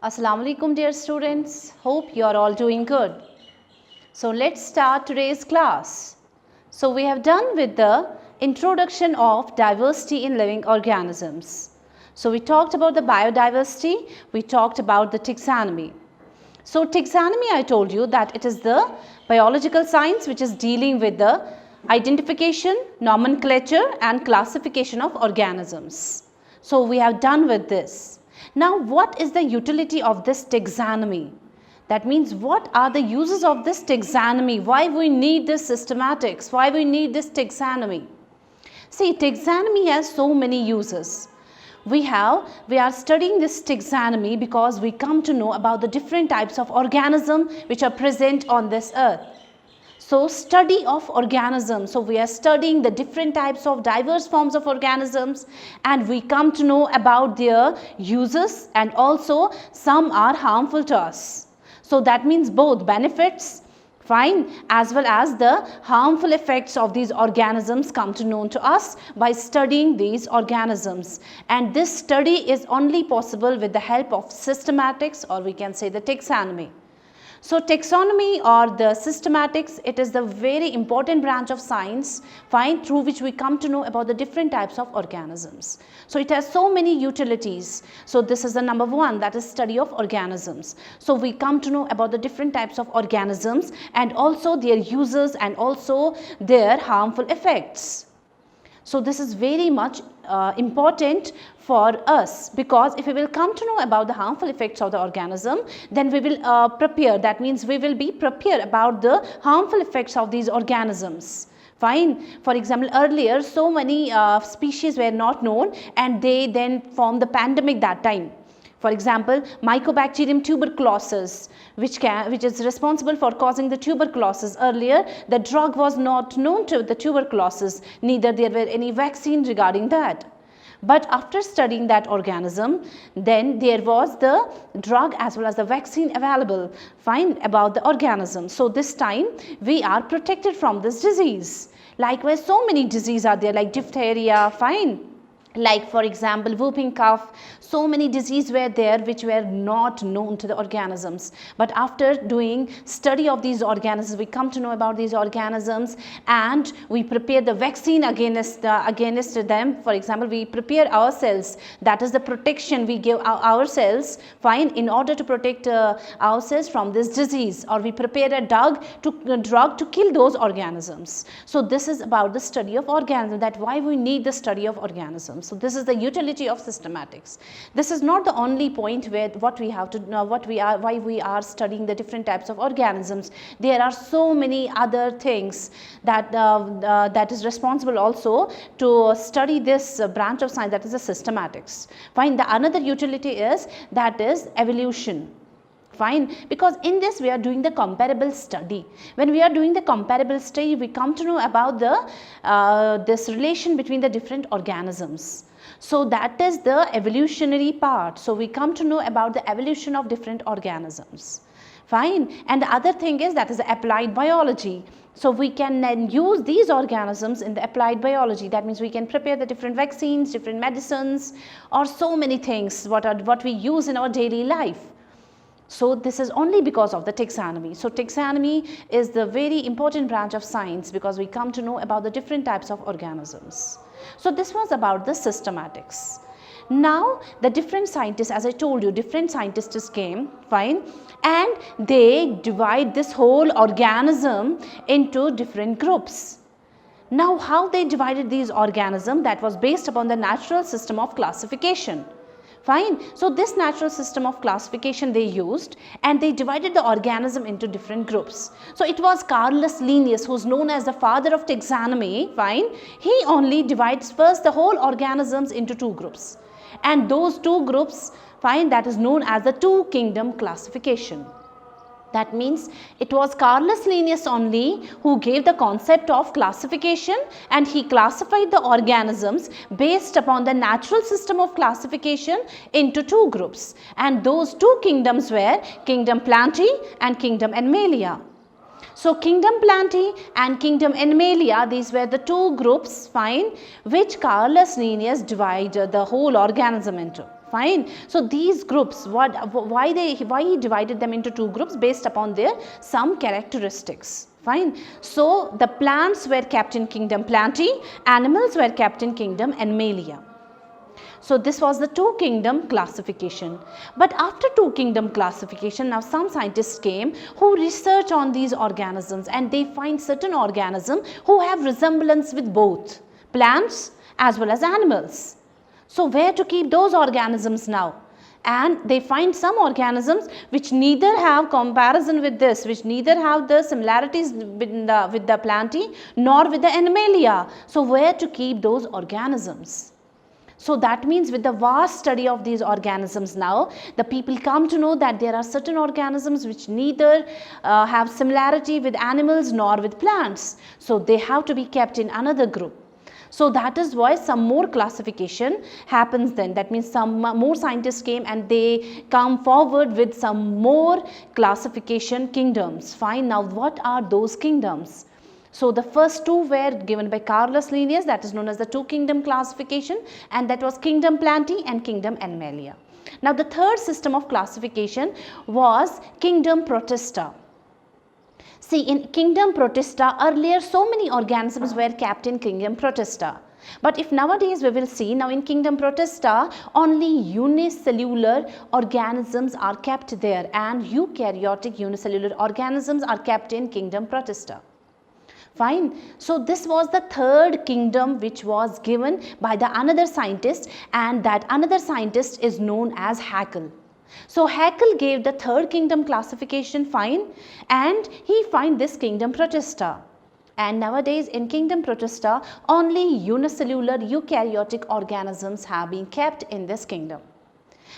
Assalamu alaikum dear students, hope you are all doing good. So let's start today's class. So we have done with the introduction of diversity in living organisms. So we talked about the biodiversity, we talked about the taxonomy. So taxonomy, I told you that it is the biological science which is dealing with the identification, nomenclature and classification of organisms. So we have done with this. Now what is the utility of this taxonomy? That means what are the uses of this taxonomy? Why we need this systematics? Why we need this taxonomy? See, taxonomy has so many uses. We are studying this taxonomy because we come to know about the different types of organisms which are present on this earth. So study of organisms. So we are studying the different types of diverse forms of organisms and we come to know about their uses and also some are harmful to us. So that means both benefits, fine, as well as the harmful effects of these organisms come to know to us by studying these organisms. And this study is only possible with the help of systematics, or we can say the taxonomy. So taxonomy or the systematics, it is the very important branch of science, fine, through which we come to know about the different types of organisms. So it has so many utilities. So this is the number one, that is study of organisms. So we come to know about the different types of organisms and also their uses and also their harmful effects. So this is very much important for us, because if we will come to know about the harmful effects of the organism, then we will prepare, that means we will be prepared about the harmful effects of these organisms. Fine. For example, earlier so many species were not known and they then formed the pandemic that time. For example, Mycobacterium tuberculosis, which is responsible for causing the tuberculosis. Earlier, the drug was not known to the tuberculosis, neither there were any vaccine regarding that. But after studying that organism, then there was the drug as well as the vaccine available, fine, about the organism. So this time we are protected from this disease. Likewise, so many diseases are there like diphtheria, fine. Like for example, whooping cough, so many diseases were there which were not known to the organisms. But after doing study of these organisms, we come to know about these organisms and we prepare the vaccine against them. For example, we prepare ourselves, that is the protection we give ourselves, fine, in order to protect ourselves from this disease, or we prepare a drug to kill those organisms. So this is about the study of organisms, that why we need the study of organisms. So this is the utility of systematics. This is not the only point where what we have to know, why we are studying the different types of organisms. There are so many other things that that is responsible also to study this branch of science, that is the systematics. Fine. The another utility is that is evolution. Fine, because in this we are doing the comparable study. When we are doing the comparable study, we come to know about the this relation between the different organisms. So that is the evolutionary part. So we come to know about the evolution of different organisms. Fine, and the other thing is that is the applied biology. So we can then use these organisms in the applied biology. That means we can prepare the different vaccines, different medicines, or so many things what we use in our daily life. So this is only because of the taxonomy. So taxonomy is the very important branch of science because we come to know about the different types of organisms. So this was about the systematics. Now the different scientists, as I told you, different scientists came, fine, and they divide this whole organism into different groups. Now how they divided these organisms, that was based upon the natural system of classification. Fine. So this natural system of classification they used and they divided the organism into different groups. So it was Carolus Linnaeus, who is known as the father of taxonomy, fine. He only divides first the whole organisms into two groups. And those two groups, fine, that is known as the two kingdom classification. That means it was Carolus Linnaeus only who gave the concept of classification, and he classified the organisms based upon the natural system of classification into two groups, and those two kingdoms were Kingdom Plantae and Kingdom Animalia. So kingdom Plantae and kingdom Animalia, these were the two groups, fine, which Carolus Linnaeus divided the whole organism into. Fine. So these groups, why he divided them into two groups based upon their some characteristics. Fine. So the plants were kept in kingdom Plantae, animals were kept in kingdom Animalia. So this was the two kingdom classification. But after two kingdom classification, now some scientists came who research on these organisms, and they find certain organisms who have resemblance with both plants as well as animals. So where to keep those organisms now? And they find some organisms which neither have comparison with this, which neither have the similarities with the Plantae nor with the Animalia. So where to keep those organisms? So that means with the vast study of these organisms now, the people come to know that there are certain organisms which neither have similarity with animals nor with plants. So they have to be kept in another group. So that is why some more classification happens then. That means some more scientists came and they come forward with some more classification kingdoms. Fine, now what are those kingdoms? So the first two were given by Carolus Linnaeus, that is known as the two kingdom classification, and that was kingdom Plantae and kingdom Animalia. Now the third system of classification was kingdom Protista. See, in kingdom Protista, earlier so many organisms were kept in kingdom Protista. But if nowadays we will see, now in kingdom Protista, only unicellular organisms are kept there, and eukaryotic unicellular organisms are kept in kingdom Protista. Fine. So this was the third kingdom which was given by the another scientist, and that another scientist is known as Haeckel. So Haeckel gave the third kingdom classification, fine, and he find this kingdom Protista. And nowadays in kingdom Protista, only unicellular eukaryotic organisms have been kept in this kingdom.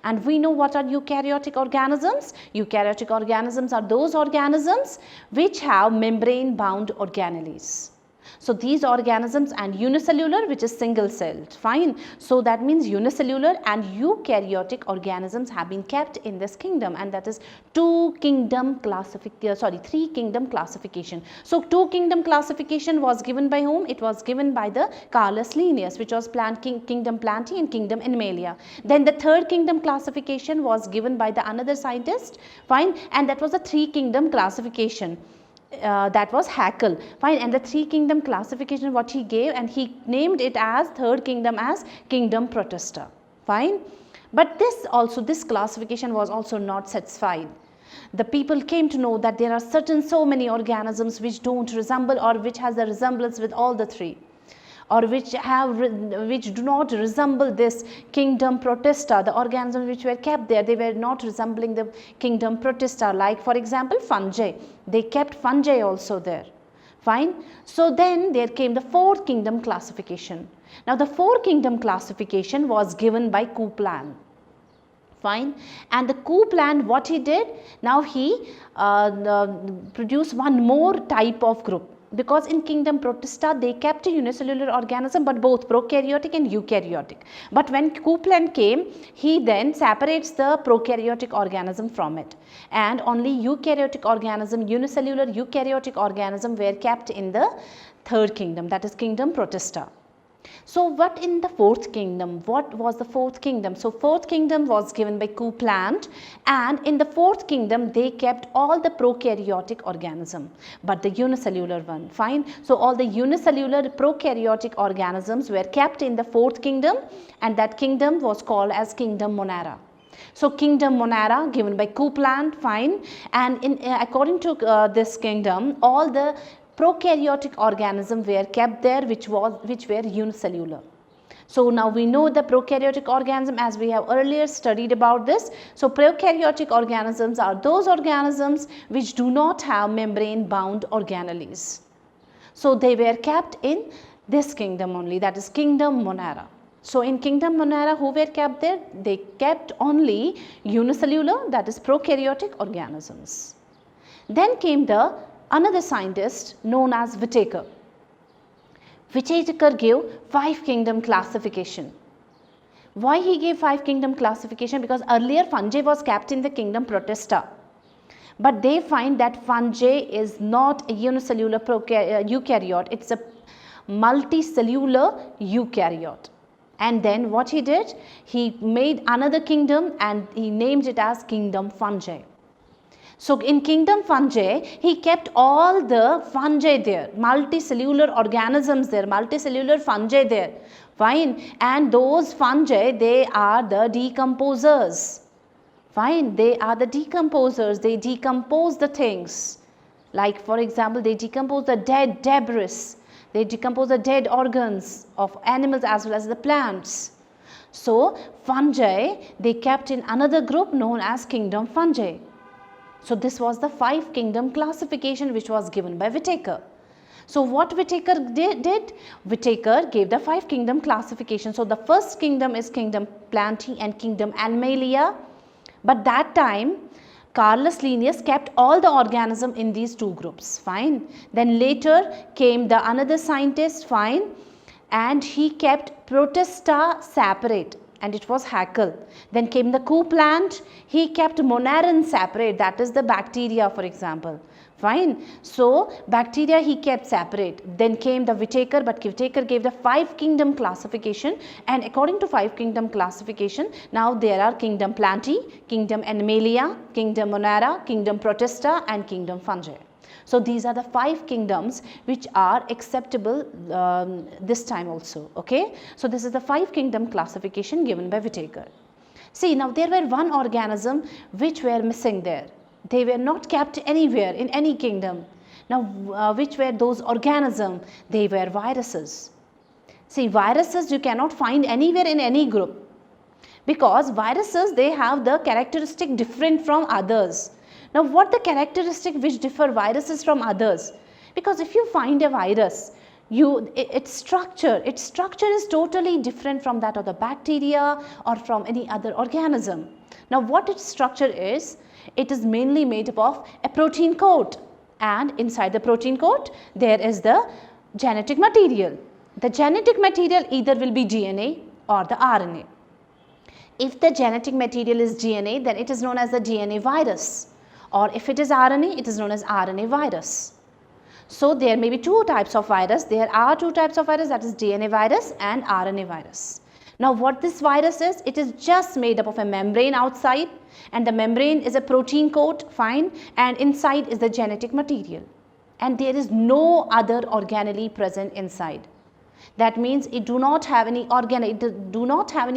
And we know what are eukaryotic organisms. Eukaryotic organisms are those organisms which have membrane bound organelles. So these organisms, and unicellular, which is single celled, fine. So that means unicellular and eukaryotic organisms have been kept in this kingdom, and that is three kingdom classification. So two kingdom classification was given by whom? It was given by the Carolus Linnaeus, which was kingdom Plantae and kingdom Animalia. Then the third kingdom classification was given by the another scientist, fine, and that was the three kingdom classification. That was Haeckel, fine, and the three kingdom classification what he gave, and he named it as third kingdom as kingdom Protista, fine. But this classification was also not satisfied. The people came to know that there are so many organisms which don't resemble, or which has a resemblance with all the three, or which do not resemble this kingdom Protista. The organisms which were kept there, they were not resembling the kingdom Protista. Like for example fungi, they kept fungi also there, fine. So then there came the fourth kingdom classification. Now the fourth kingdom classification was given by Coupland, fine, and the Coupland what he did, now he produced one more type of group. Because in kingdom Protista they kept a unicellular organism, but both prokaryotic and eukaryotic. But when Coupland came, he then separates the prokaryotic organism from it, and only eukaryotic organism, unicellular eukaryotic organism were kept in the third kingdom, that is kingdom Protista. So what in the fourth kingdom? What was the fourth kingdom? So fourth kingdom was given by Coupland, and in the fourth kingdom they kept all the prokaryotic organism, but the unicellular one, fine. So all the unicellular prokaryotic organisms were kept in the fourth kingdom, and that kingdom was called as kingdom Monera. So kingdom Monera given by Coupland, fine, and according to this kingdom, all the prokaryotic organisms were kept there which were unicellular. So now we know the prokaryotic organism, as we have earlier studied about this. So prokaryotic organisms are those organisms which do not have membrane bound organelles. So they were kept in this kingdom only, that is kingdom Monera. So in kingdom Monera, who were kept there? They kept only unicellular, that is prokaryotic organisms. Then came the another scientist known as Whittaker. Whittaker gave 5 kingdom classification. Why he gave 5 kingdom classification? Because earlier fungi was kept in the kingdom Protista, But they find that fungi is not a unicellular eukaryote, it's a multicellular eukaryote. And then what he did, he made another kingdom and he named it as kingdom fungi. So in kingdom fungi, he kept all the fungi there, multicellular organisms there, multicellular fungi there, fine. And those fungi, they are the decomposers. Fine, they are the decomposers, they decompose the things. Like for example, they decompose the dead debris, they decompose the dead organs of animals as well as the plants. So fungi, they kept in another group known as kingdom fungi. So this was the 5 kingdom classification which was given by Whittaker. So what Whittaker did? Whittaker gave the 5 kingdom classification. So the first kingdom is kingdom Plantae and kingdom Animalia. But that time Carolus Linnaeus kept all the organism in these 2 groups, fine. Then later came the another scientist, fine, and he kept Protista separate, and it was Haeckel. Then came the Coupland, he kept Monarine separate, that is the bacteria for example. Fine. So bacteria he kept separate. Then came the Whittaker, but Whittaker gave the 5 kingdom classification, and according to 5 kingdom classification, now there are kingdom Plantae, kingdom Animalia, kingdom Monera, kingdom Protista and kingdom Fungi. So these are the 5 kingdoms which are acceptable this time also. Okay. So this is the 5 kingdom classification given by Whittaker. See, now there were 1 organism which were missing there. They were not kept anywhere in any kingdom. Now which were those organisms? They were viruses. See, viruses you cannot find anywhere in any group, because viruses, they have the characteristic different from others. Now what the characteristic which differ viruses from others? Because if you find a virus, its structure is totally different from that of the bacteria or from any other organism. Now what its structure is? It is mainly made up of a protein coat, and inside the protein coat there is the genetic material. The genetic material either will be DNA or the RNA. If the genetic material is DNA, then it is known as the DNA virus, or if it is RNA, it is known as RNA virus. So there may be 2 types of virus. There are 2 types of virus, that is DNA virus and RNA virus. Now what this virus is, it is just made up of a membrane outside, and the membrane is a protein coat, fine, and inside is the genetic material, and there is no other organelle present inside. That means it do not have any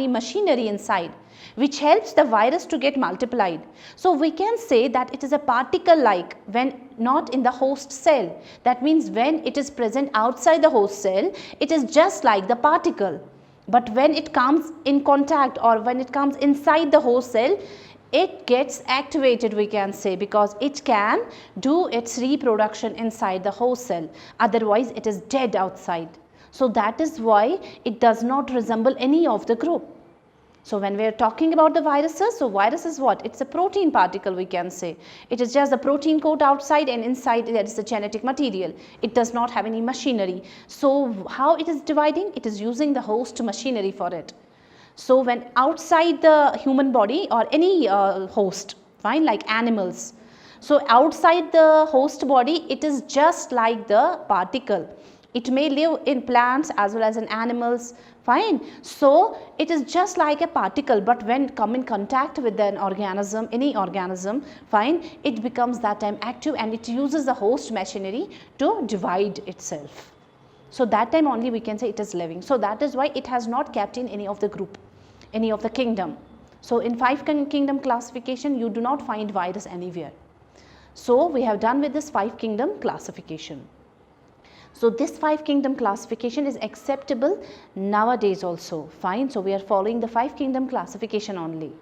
machinery inside which helps the virus to get multiplied. So we can say that it is a particle like when not in the host cell. That means when it is present outside the host cell, it is just like the particle. But when it comes in contact or when it comes inside the host cell, it gets activated, we can say, because it can do its reproduction inside the host cell. Otherwise it is dead outside. So that is why it does not resemble any of the group. So when we are talking about the viruses, so virus is what? It's a protein particle, we can say. It is just the protein coat outside, and inside there is the genetic material. It does not have any machinery. So how it is dividing? It is using the host machinery for it. So when outside the human body or any host, fine, like animals. So outside the host body, it is just like the particle. It may live in plants as well as in animals, fine. So it is just like a particle, but when come in contact with an organism, any organism, fine, it becomes that time active and it uses the host machinery to divide itself. So that time only we can say it is living. So that is why it has not kept in any of the group, any of the kingdom. So in 5 kingdom classification, you do not find virus anywhere. So we have done with this 5 kingdom classification. So this 5 kingdom classification is acceptable nowadays also, fine. So we are following the 5 kingdom classification only.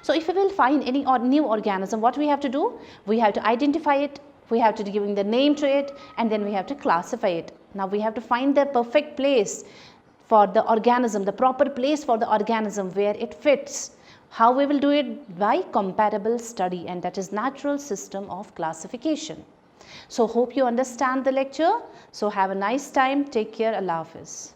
So if we will find any new organism, what we have to do? We have to identify it, we have to give the name to it, and then we have to classify it. Now we have to find the perfect place for the organism, the proper place for the organism where it fits. How we will do it? By comparable study, and that is natural system of classification. So hope you understand the lecture. So have a nice time. Take care. Allah Hafiz.